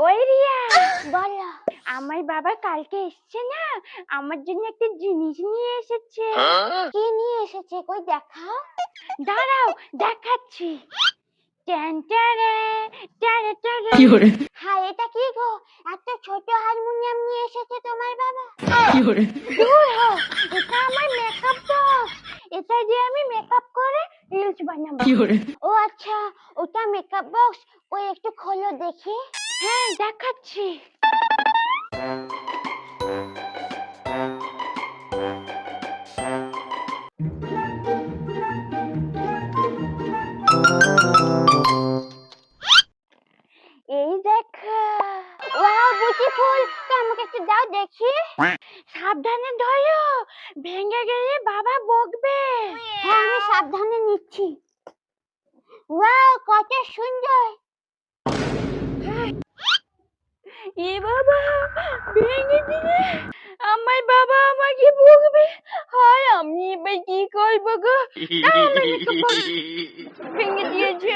ওই রিয়া, বলো। আমার বাবা কালকে এসছে না, আমার জন্য একটা জিনিস নিয়ে এসেছে। কি নিয়ে এসেছে? কই দেখাও। দাঁড়াও, দেখাচ্ছি। হ্যাঁ, এটা কি গো? এত ছোট হারমোনিয়াম নিয়ে এসেছে তোমার বাবা? দূর হও, এটা আমার মেকআপ বক্স। এটা দিয়ে আমি মেকআপ করে রিলস বানাবো। ও আচ্ছা, ওটা মেকআপ বক্স। ওই একটু খোলো দেখি। হ্যাঁ, দেখাচ্ছি। এই দেখো। Wow, beautiful. তো আমাকে একটু দাও দেখি। সাবধানে ধরো, ভেঙে গেলে বাবা বকবে। হ্যাঁ, আমি সাবধানে নিচ্ছি। ওয়াও, কত সুন্দর। এ বাবা, ভেঙে দিলে আমার বাবা আমাকে বকবে। হায়, আমি এবার কি করবো গো? তাও আমার মেকআপ ভেঙে দিয়েছে।